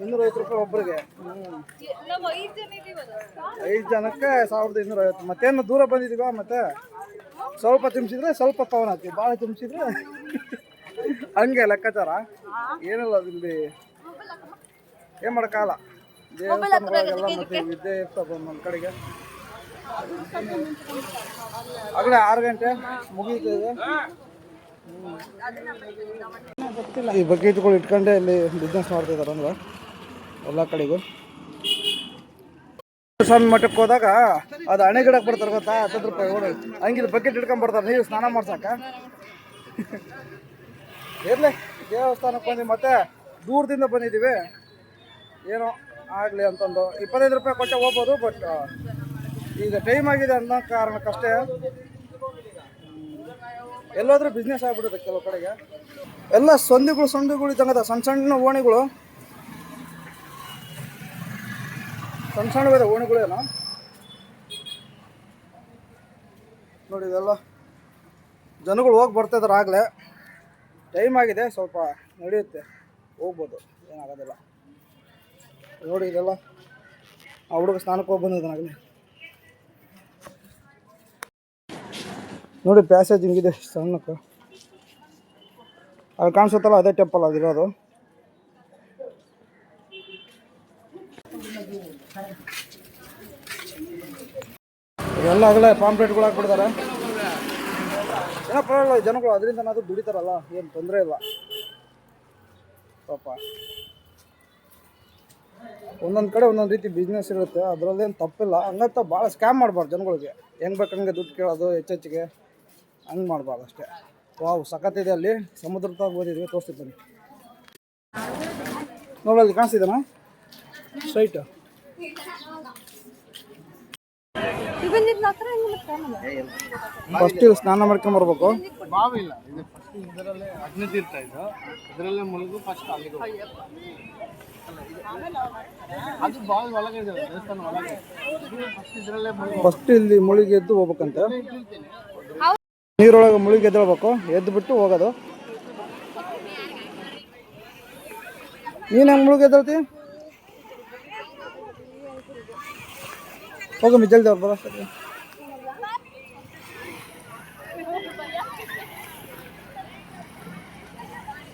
250 ರೂಪಾಯಿ ಒಬ್ಬರಿಗೆ. 5 ಜನಕ್ಕೆ 1250. ಮತ್ತೇನು ದೂರ ಬಂದಿದ್ದೀವ, ಮತ್ತೆ ಸ್ವಲ್ಪ ತುಂಬಿಸಿದ್ರೆ ಸ್ವಲ್ಪ ಪವನ್ ಹಾಕ್ತೀವಿ, ಭಾಳ ತುಂಬಿಸಿದ್ರೆ ಹಂಗೆ ಲೆಕ್ಕಾಚಾರ. ಏನಿಲ್ಲ, ಇಲ್ಲಿ ಏನು ಮಾಡೋಕ್ಕಾಗಲ್ಲ. ದೇವಸ್ಥಾನಗಳೆಲ್ಲ ಮತ್ತೆ ವಿದ್ಯೆ ಇರ್ತದೆ ಒಂದೊಂದು ಕಡೆಗೆ. ಆಗಲೇ 6 ಗಂಟೆ ಮುಗೀತಿದೆ. ಈ ಬಕೆಟ್ಗಳು ಇಟ್ಕೊಂಡೆ ಇಲ್ಲಿ ಬಿಸ್ನೆಸ್ ಮಾಡ್ತಿದ್ದಾರೆ ಅಂದ್ರೆ ಎಲ್ಲ ಕಡೆಗೂ. ಸ್ವಾಮಿ ಮಠಕ್ಕೆ ಹೋದಾಗ ಅದು ಹಣೆ ಗಿಡಕ್ಕೆ ಬರ್ತಾರೆ ಗೊತ್ತಾ, 10 ರೂಪಾಯಿ ಓಡಿ ಹಂಗಿದು ಬಕೆಟ್ ಇಟ್ಕೊಂಡ್ ಬರ್ತಾರೆ ನೀರು ಸ್ನಾನ ಮಾಡ್ಸಕ್ಕ. ಇರಲಿ, ದೇವಸ್ಥಾನಕ್ಕೆ ಬಂದು ಮತ್ತೆ ದೂರದಿಂದ ಬಂದಿದ್ದೀವಿ, ಏನೋ ಆಗಲಿ ಅಂತಂದು 25 ರೂಪಾಯಿ ಕೊಟ್ಟೆ ಹೋಗ್ಬೋದು. ಬಟ್ ಈಗ ಟೈಮ್ ಆಗಿದೆ ಅನ್ನೋ ಕಾರಣಕ್ಕಷ್ಟೇ. ಎಲ್ಲಾದ್ರೂ ಬಿಸ್ನೆಸ್ ಆಗ್ಬಿಡುತ್ತೆ ಕೆಲವು ಕಡೆಗೆ. ಎಲ್ಲ ಸಂದಿಗಳು ಇದ್ದಂಗದ, ಸಣ್ಣ ಸಣ್ಣ ಓಣಿಗಳು, ಸಣ್ಣ ಓಣಿಗಳೇನೋ ನೋಡಿ. ಇದೆಲ್ಲ ಜನಗಳು ಹೋಗಿ ಬರ್ತಾಯಿದ್ದಾರೆ. ಆಗಲೇ ಟೈಮ್ ಆಗಿದೆ, ಸ್ವಲ್ಪ ನಡೆಯುತ್ತೆ, ಹೋಗ್ಬೋದು, ಏನಾಗೋದಿಲ್ಲ ನೋಡಿ. ಇದೆಲ್ಲ ಆ ಹುಡುಗ ಸ್ನಾನಕ್ಕೆ ಹೋಗಿ ಬಂದಿದ್ದಾನಾಗಲೇ ನೋಡಿ. ಪ್ಯಾಸೇಜ್ ಹಿಂಗಿದೆ ಸಣ್ಣಕ್ಕೆ, ಅಲ್ಲಿ ಕಾಣಿಸುತ್ತಲ್ಲ ಅದೇ ಟೆಂಪಲ್ ಅದಿರೋದು. ಎಲ್ಲ ಆಗಲೇ ಪಾಂಪ್ಲೆಟ್ಗಳು ಹಾಕ್ಬಿಡ್ತಾರೆ. ಏನೋ ಪರವಾಗಿಲ್ಲ, ಜನಗಳು ಅದರಿಂದ ಏನಾದರೂ ದುಡಿತಾರಲ್ಲ, ಏನು ತೊಂದರೆ ಇಲ್ಲ ಪಾಪ. ಒಂದೊಂದು ಕಡೆ ಒಂದೊಂದು ರೀತಿ ಬಿಸ್ನೆಸ್ ಇರುತ್ತೆ, ಅದರಲ್ಲೇನು ತಪ್ಪಿಲ್ಲ. ಹಂಗಂತ ಭಾಳ ಸ್ಕ್ಯಾಮ್ ಮಾಡಬಾರ್ದು ಜನಗಳಿಗೆ. ಹೆಂಗೆ ಬೇಕಂಗೆ ದುಡ್ಡು ಕೇಳೋದು ಹೆಚ್ಚೆಚ್ಚಿಗೆ ಹಂಗೆ ಮಾಡಬಾರ್ದು ಅಷ್ಟೇ. ವಾವ್, ಸಖತ್ತಿದೆ. ಅಲ್ಲಿ ಸಮುದ್ರ ತಾಗ ಓದಿದ್ವಿ, ತೋರಿಸ್ತಿದ್ದೀನಿ ನೋಡಲ್ಲಿ ಕಾಣಿಸ್ತಿದ್ದಾನ ಸ್ಟ್ರೈಟ್. ಫಸ್ಟ್ ಸ್ನಾನ ಮಾಡ್ಕೊಂಬರ್ಬೇಕು. ಬಾವಿಲ್ಲ ಇದು ಫಸ್ಟ್ ಇದರಲ್ಲೇ ಅಗ್ನಿ ತೀರ್ಥ ಇದು, ಇದರಲ್ಲೇ ಮುಳುಗು ಫಸ್ಟ್ ಅಲ್ಲಿಗೆ ಅದು ಬಾವಿ ಒಳಗೆ ಇದೆ, ದೇವಸ್ಥಾನ ಒಳಗೆ. ಫಸ್ಟ್ ಇದರಲ್ಲೇ ಫಸ್ಟ್ ಇಲ್ಲಿ ಮುಳುಗಿ ಎದ್ದು ಹೋಗ್ಬೇಕಂತ. ನೀರೊಳಗೆ ಮುಳುಗಿ ಎದ್ದೇಳ್ಬೇಕು, ಎದ್ದು ಬಿಟ್ಟು ಹೋಗೋದು. ನೀನು ಹೆಂಗೆ ಮುಳುಗಿ ಎದ್ದೇಳ್ತಿ? ಹೋಗಮ್ಮಿ ಜಲ್ದಿ, ಅವ್ರು ಬರೋ ಅಷ್ಟೇ.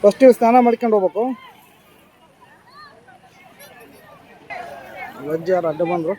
ಫಸ್ಟ್ ಸ್ನಾನ ಮಾಡ್ಕೊಂಡು ಹೋಗ್ಬೇಕು. ವೆಜ್ ಯಾರು ಅಡ್ಡ ಬಂದರು.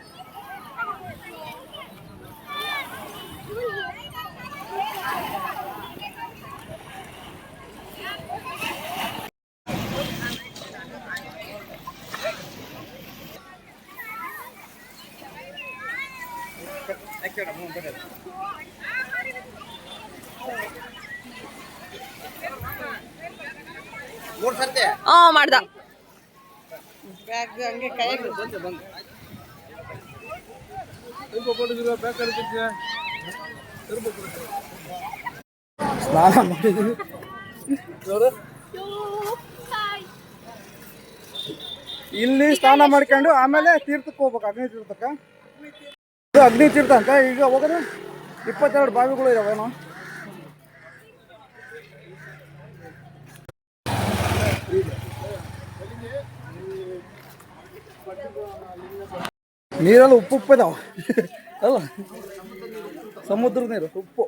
ಮಾಡ್ದ ಸ್ನಾನ ಮಾಡಿದ್ವಿ ಇಲ್ಲಿ ಸ್ನಾನ ಮಾಡ್ಕೊಂಡು ಆಮೇಲೆ ತೀರ್ಥಕ್ಕೆ ಹೋಗ್ಬೇಕು. ಅಗ್ನಿ ತೀರ್ಥಕ್ಕೆ. ಇದು ಅಗ್ನಿ ತೀರ್ಥ ಅಂತ. ಈಗ ಹೋಗೋದು 22 ಬಾವಿಗಳು ಇದಾವೇನೋ. ನೀರೆಲ್ಲ ಉಪ್ಪು ಇದಾವ ಅಲ್ಲ, ಸಮುದ್ರದ ನೀರು ಉಪ್ಪು.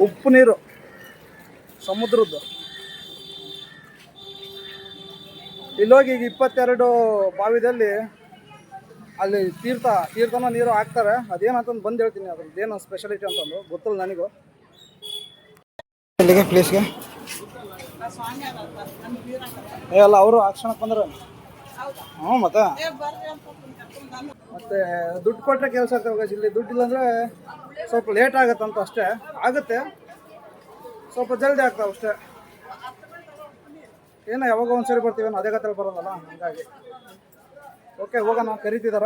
ಉಪ್ಪು ನೀರು ಸಮುದ್ರದ್ದು. ಇಲ್ಲೋಗಿ ಈಗ 22 ಬಾವಿದಲ್ಲಿ ಅಲ್ಲಿ ತೀರ್ಥನ ನೀರು ಹಾಕ್ತಾರೆ. ಅದೇನಂತಂದು ಬಂದು ಹೇಳ್ತೀನಿ. ಅದ್ರದ್ದು ಏನು ಸ್ಪೆಷಾಲಿಟಿ ಅಂತಂದು ಗೊತ್ತಿಲ್ಲ ನನಗೂ. ಇಲ್ಲಿಗೆ ಪ್ಲೇಸ್ಗೆ ಅಲ್ಲ ಅವರು ಹಾಕ್ಸೋಣಕ್ಕೆ ಬಂದ್ರೆ ಹ್ಞೂ ಮತ್ತೆ ದುಡ್ಡು ಕೊಟ್ಟರೆ ಕೆಲಸ ಆಗ್ತವೆ. ಇಲ್ಲಿ ದುಡ್ಡು ಇಲ್ಲಾಂದರೆ ಸ್ವಲ್ಪ ಲೇಟ್ ಆಗುತ್ತಂತ ಅಷ್ಟೇ. ಆಗುತ್ತೆ, ಸ್ವಲ್ಪ ಜಲ್ದಿ ಆಗ್ತಾವೆ ಅಷ್ಟೇ. ಏನೋ ಯಾವಾಗ ಒಂದ್ಸರಿ ಬರ್ತೀವಿ ಅದೇ ಗತ್ತಲ್ಲಿ ಬರೋದಲ್ಲ, ಹಂಗಾಗಿ. ಓಕೆ, ಹೋಗೋಣ. ಕರಿತಿದಾರ.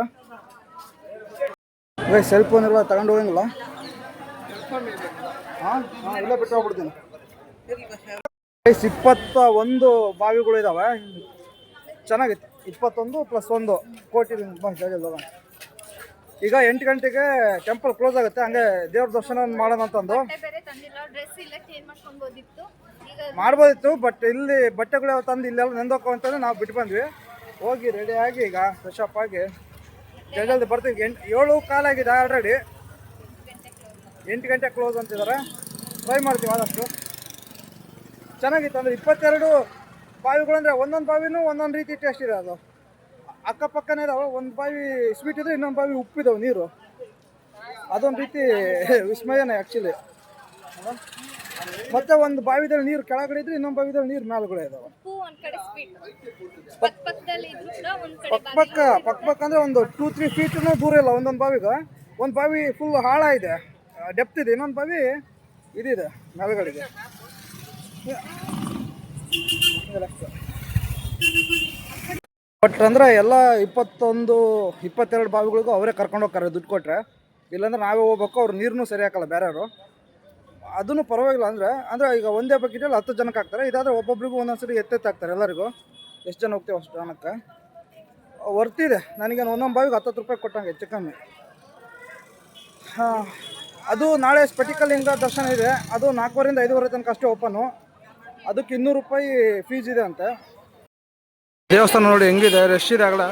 ಸೆಲ್ ಫೋನ್ ಎಲ್ಲ ತಗೊಂಡು ಹೋಗಂಗಿಲ್ಲ. ಹಾಂ ಇಲ್ಲೇ ಬಿಟ್ಟು ಹೋಗ್ಬಿಡ್ತೀನಿ. 21 ಬಾವಿಗಳು ಇದಾವೆ. ಚೆನ್ನಾಗಿತ್ತು. 21 + 1 ಕೋಟಿ ಜಾಗ. ಈಗ 8 ಗಂಟೆಗೆ ಟೆಂಪಲ್ ಕ್ಲೋಸ್ ಆಗುತ್ತೆ. ಹಂಗೆ ದೇವ್ರ ದರ್ಶನ ಮಾಡೋಣ ಅಂತಂದು ಮಾಡ್ಬೋದಿತ್ತು. ಬಟ್ ಇಲ್ಲಿ ಬಟ್ಟೆಗಳು ಯಾವ ತಂದು ಇಲ್ಲೆಲ್ಲ ನೆಂದೋಕೋ ಅಂತಂದ್ರೆ ನಾವು ಬಿಟ್ಟು ಬಂದ್ವಿ. ಹೋಗಿ ರೆಡಿ ಆಗಿ ಈಗ ಫ್ರೆಶ್ ಅಪ್ ಆಗಿ ಜಲ್ದಿ ಬರ್ತೀವಿ. 7:15 ಆಗಿದೆ ಆಲ್ರೆಡಿ. 8 ಗಂಟೆ ಕ್ಲೋಸ್ ಅಂತಿದ್ದಾರೆ. ಟ್ರೈ ಮಾಡ್ತೀವಿ ಆದಷ್ಟು. ಚೆನ್ನಾಗಿತ್ತು. ಅಂದರೆ 22 ಬಾವಿಗಳು ಅಂದರೆ ಒಂದೊಂದು ಬಾವಿನೂ ಒಂದೊಂದು ರೀತಿ ಟೇಸ್ಟ್ ಇದೆ. ಅದು ಅಕ್ಕಪಕ್ಕನೇ ಇದಾವೆ. ಒಂದು ಬಾವಿ ಸ್ವೀಟ್ ಇದೆ, ಇನ್ನೊಂದು ಬಾವಿ ಉಪ್ಪಿದಾವೆ ನೀರು. ಅದೊಂದು ರೀತಿ ವಿಸ್ಮಯನೇ ಆ್ಯಕ್ಚುಲಿ. ಮತ್ತೆ ಒಂದು ಬಾವಿದಲ್ಲಿ ನೀರು ಕೆಳಗಡೆ ಇದ್ರೆ ಇನ್ನೊಂದು ಬಾವಿದಲ್ಲಿ ನೀರು ಮೇಲುಗಡೆ ಇದಾವೆ. ಪಕ್ಕ ಅಂದರೆ ಒಂದು 2-3 ಫೀಟ್ನೂ ದೂರ ಇಲ್ಲ ಒಂದೊಂದು ಬಾವಿಗೆ. ಒಂದು ಬಾವಿ ಫುಲ್ ಆಳ ಇದೆ, ಡೆಪ್ತ್ ಇದೆ. ಇನ್ನೊಂದು ಬಾವಿ ಇದಿದೆ ಮೇಲುಗಡೆಗೆ. ಬಟ್ ಅಂದರೆ ಎಲ್ಲ 21-22 ಬಾವಿಗಳಿಗೂ ಅವರೇ ಕರ್ಕೊಂಡು ಹೋಗ್ತಾರೆ ದುಡ್ಡು ಕೊಟ್ಟರೆ. ಇಲ್ಲಾಂದ್ರೆ ನಾವೇ ಹೋಗ್ಬೇಕು. ಅವ್ರು ನೀರನ್ನೂ ಸರಿ ಹಾಕಲ್ಲ ಬೇರೆಯವರು. ಅದನ್ನು ಪರವಾಗಿಲ್ಲ. ಅಂದರೆ ಈಗ ಒಂದೇ ಬಕೆಟಲ್ಲಿ 10 ಜನಕ್ಕೆ ಹಾಕ್ತಾರೆ. ಇದಾದರೆ ಒಬ್ಬೊಬ್ರಿಗೂ ಒಂದೊಂದ್ಸರಿ ಎತ್ತೆತ್ತಾಕ್ತಾರೆ ಎಲ್ಲರಿಗೂ. ಎಷ್ಟು ಜನ ಹೋಗ್ತೀವಿ ಅಷ್ಟು ಜನಕ್ಕೆ ವರ್ತಿದೆ. ನನಗೇನು ಒಂದೊಂದು ಬಾವಿಗೆ 10 ರೂಪಾಯಿ ಕೊಟ್ಟಂಗೆ ಹೆಚ್ಚು ಕಮ್ಮಿ. ಅದು ನಾಳೆ ಸ್ಫಟಿಕಲಿಂಗ ದರ್ಶನ ಇದೆ. ಅದು 4:15 5:30 ತನಕ ಅಷ್ಟೇ ಓಪನ್ನು. ಅದಕ್ಕೆ 200 ರೂಪಾಯಿ ಫೀಸ್ ಇದೆ ಅಂತೆ. ದೇವಸ್ಥಾನ ನೋಡಿ ಹೆಂಗಿದೆ, ರಶ್ ಇದೆ ಆಗಲ.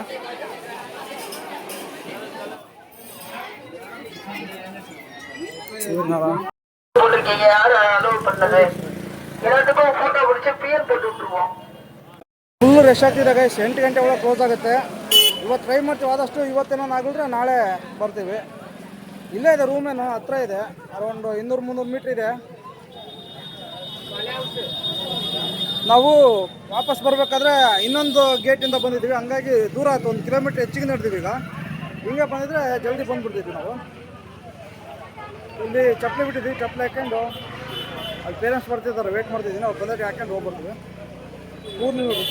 ಫುಲ್ ರಶ್ ಆಗ್ತಿದೆ ಗೈಸ್. 8 ಗಂಟೆ ಒಳಗೆ ಕ್ಲೋಸ್ ಆಗುತ್ತೆ. ಇವತ್ತು ಟ್ರೈ ಮಾಡ್ತೀವಿ ಆದಷ್ಟು. ಇವತ್ತೇನೋ ಆಗಿದ್ರೆ ನಾಳೆ ಬರ್ತೀವಿ. ಇಲ್ಲೇ ಇದೆ ರೂಮೇನು, ಹತ್ರ ಇದೆ. ಅರೌಂಡ್ 200-300 ಮೀಟ್ರ್ ಇದೆ. ನಾವು ವಾಪಸ್ ಬರಬೇಕಾದ್ರೆ ಇನ್ನೊಂದು ಗೇಟಿಂದ ಬಂದಿದ್ದೀವಿ. ಹಂಗಾಗಿ ದೂರ ಆಯ್ತು. 1 ಕಿಲೋಮೀಟ್ರ್ ಹೆಚ್ಚಿಗೆ ನಡೆದೀವಿ. ಈಗ ಹಿಂಗೆ ಬಂದಿದ್ರೆ ಜಲ್ದಿ ಬಂದುಬಿಡ್ತಿದ್ವಿ ನಾವು. ಇಲ್ಲಿ ಚಪ್ಪಲಿ ಬಿಟ್ಟಿದ್ವಿ. ಚಪ್ಪಲಿ ಹಾಕ್ಕೊಂಡು ಅಲ್ಲಿ ಪೇರೆಂಟ್ಸ್ ಬರ್ತಿದ್ದಾರೆ, ವೇಟ್ ಮಾಡ್ತಿದ್ದೀನಿ. ಅವ್ರು ಬಂದಾಗ ಹಾಕ್ಕೊಂಡು ಹೋಗ್ಬರ್ತೀವಿ. ಊರ್ಲಿ ನೋಡಿ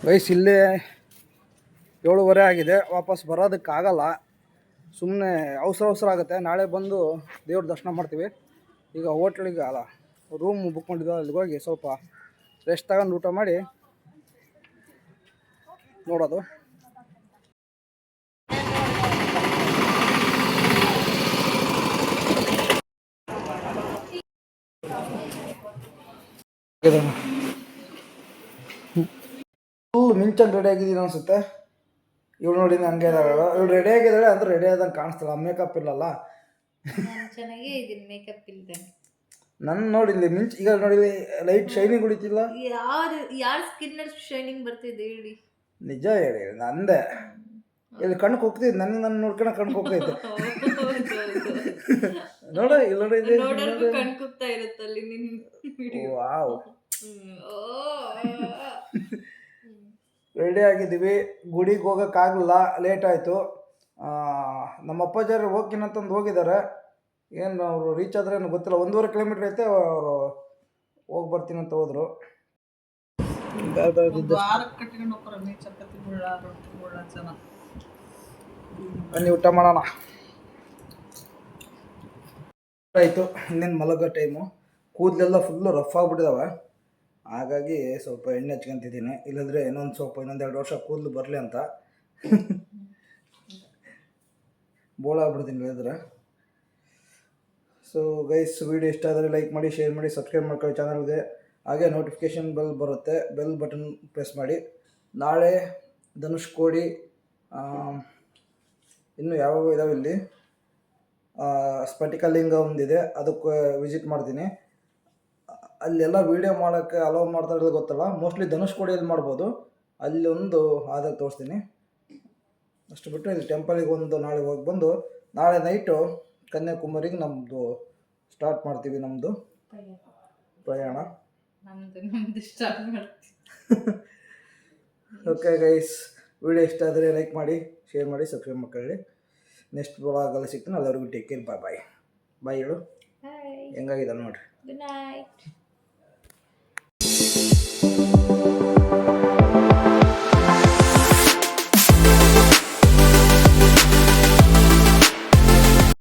ವಯಸ್ಸು. ಇಲ್ಲೇ 7:30 ಆಗಿದೆ. ವಾಪಸ್ ಬರೋದಕ್ಕಾಗಲ್ಲ. ಸುಮ್ಮನೆ ಅವಸರ ಆಗುತ್ತೆ. ನಾಳೆ ಬಂದು ದೇವ್ರ ದರ್ಶನ ಮಾಡ್ತೀವಿ. ಈಗ ಹೋಟ್ಲಿಗೆ ಅಲ್ಲ ರೂಮ್ ಬುಕ್ ಮಾಡಿದ್ವಿ. ಅಲ್ಲಿಗೆ ಹೋಗಿ ಸ್ವಲ್ಪ ರೆಸ್ಟ್ ತಗೊಂಡು ಊಟ ಮಾಡಿ ನೋಡೋದು. ಫುಲ್ ಮಿಂಚಂಗೆ ರೆಡಿ ಆಗಿದ್ದೀನಿ ಅನ್ಸುತ್ತೆ. ಇವಳು ನೋಡಿ ಹಂಗೆ ಇದ್ದಾಳೆ, ಇವಳು ರೆಡಿ ಆಗಿದ್ದಾಳೆ ಅಂದ್ರೆ ರೆಡಿ ಆದಂಗೆ ಕಾಣಿಸ್ತಾಳೆ, ಮೇಕಪ್ ಇಲ್ಲಲ್ಲ. ನಾನು ಚೆನ್ನಾಗೇ ಇದ್ದೀನಿ ಮೇಕಪ್ ಇಲ್ದೆ. ನನ್ನ ನೋಡಿ ಇಲ್ಲಿ ಮಿಂಚ್, ಈಗ ನೋಡಿ ಲೈಟ್ ಶೈನಿಂಗ್ ಉಳಿತಿಲ್ಲ. ಯಾರ ಸ್ಕಿನ್ನಲ್ಲಿ ಶೈನಿಂಗ್ ಬರ್ತಿದೆ ಹೇಳಿ? ನಿಜ ಹೇಳಿ, ನಂದೆ ಇಲ್ಲಿ ಕಣ್ಣಿಗೆ ಹೋಗ್ತಿದ್ದೆ, ನನ್ನ ನೋಡ್ಕೊಂಡು ಕಣ್ಣಿಗೆ ಹೋಗ್ತೈತೆ. ನೋಡ ಇಲ್ಲಿ ನೋಡಿ ನೋಡೋರ್ಗು ಕಣ್ ಕುಗ್ತಾ ಇರುತ್ತಲ್ಲಿ ನಿನ್ನ ವಿಡಿಯೋ. ವಾವ್, ರೆಡಿ ಆಗಿದ್ದೀವಿ. ಗುಡಿಗೆ ಹೋಗೋಕ್ಕಾಗಲಿಲ್ಲ, ಲೇಟ್ ಆಯಿತು. ನಮ್ಮ ಅಪ್ಪಾಜಾರು ಹೋಗ್ತೀನಂತಂದು ಹೋಗಿದ್ದಾರೆ. ಏನು ಅವರು ರೀಚ್ ಆದರೆ ಏನು ಗೊತ್ತಿಲ್ಲ, 1.5 ಕಿಲೋಮೀಟ್ರ್ ಐತೆ. ಅವರು ಹೋಗಿ ಬರ್ತೀನಿ ಅಂತ ಹೋದರು. ಬನ್ನಿ ಊಟ ಮಾಡೋಣ. ಆಯಿತು, ಇನ್ನೇನು ಮಲಗೋ ಟೈಮು. ಕೂದಲೆಲ್ಲ ಫುಲ್ಲು ರಫ್ ಆಗಿಬಿಟ್ಟಿದ್ದಾವೆ, ಹಾಗಾಗಿ ಸ್ವಲ್ಪ ಎಣ್ಣೆ ಹಚ್ಕೊಂತಿದ್ದೀನಿ. ಇಲ್ಲಂದರೆ ಇನ್ನೊಂದು 2 ವರ್ಷ ಕೂದಲು ಬರಲಿ ಅಂತ ಬೋಳ ಆಗ್ಬಿಡ್ತೀನಿ ಹೇಳಿದ್ರೆ. ಸೊ ಗೈಸ್, ವಿಡಿಯೋ ಇಷ್ಟ ಆದರೆ ಲೈಕ್ ಮಾಡಿ, ಶೇರ್ ಮಾಡಿ, ಸಬ್ಸ್ಕ್ರೈಬ್ ಮಾಡ್ಕೊಳ್ಳಿ ಚಾನಲ್ಗೆ. ಹಾಗೆ ನೋಟಿಫಿಕೇಷನ್ ಬೆಲ್ ಬರುತ್ತೆ, ಬೆಲ್ ಬಟನ್ ಪ್ರೆಸ್ ಮಾಡಿ. ನಾಳೆ ಧನುಷ್ಕೋಡಿ, ಇನ್ನು ಯಾವ್ಯಾವ ಇದಾವೆ ಇಲ್ಲಿ, ಸ್ಫಟಿಕಲಿಂಗ ಒಂದಿದೆ, ಅದಕ್ಕೆ ವಿಸಿಟ್ ಮಾಡ್ತೀನಿ. ಅಲ್ಲೆಲ್ಲ ವೀಡಿಯೋ ಮಾಡೋಕ್ಕೆ ಅಲೋ ಮಾಡ್ತಾ ಇರೋದು ಗೊತ್ತಲ್ಲ, ಮೋಸ್ಟ್ಲಿ ಧನುಷ್ಕೋಡಿಯಲ್ಲಿ ಮಾಡ್ಬೋದು. ಅಲ್ಲಿ ಒಂದು ಆಧಾರ್ ತೋರಿಸ್ತೀನಿ. ಅಷ್ಟು ಬಿಟ್ಟರೆ ಇಲ್ಲಿ ಟೆಂಪಲಿಗೆ ಒಂದು ನಾಳೆ ಹೋಗಿ ಬಂದು, ನಾಳೆ ನೈಟು ಕನ್ಯಾಕುಮಾರಿಗೆ ನಮ್ಮದು ಸ್ಟಾರ್ಟ್ ಮಾಡ್ತೀವಿ, ನಮ್ಮದು ಪ್ರಯಾಣ. ನಮ್ಮದು ಸ್ಟಾರ್ಟ್ ಮಾಡ್ತೀವಿ. ಓಕೆ ಗೈಸ್, ವಿಡಿಯೋ ಇಷ್ಟ ಆದರೆ ಲೈಕ್ ಮಾಡಿ, ಶೇರ್ ಮಾಡಿ, ಸಬ್ಸ್ಕ್ರೈಬ್ ಮಾಡ್ಕೊಳ್ಳಿ. ನೆಕ್ಸ್ಟ್ ಬ್ಲಾಗಲ್ಲಿ ಸಿಗ್ತೀನಿ. ಎಲ್ಲರಿಗೂ ಟೇಕ್ ಕೇರ್, ಬಾಯ್ ಬಾಯ್ ಬಾಯ್ ಹೇಳು. ಹೆಂಗಾಗಿದೆ ನೋಡಿರಿ. Good night.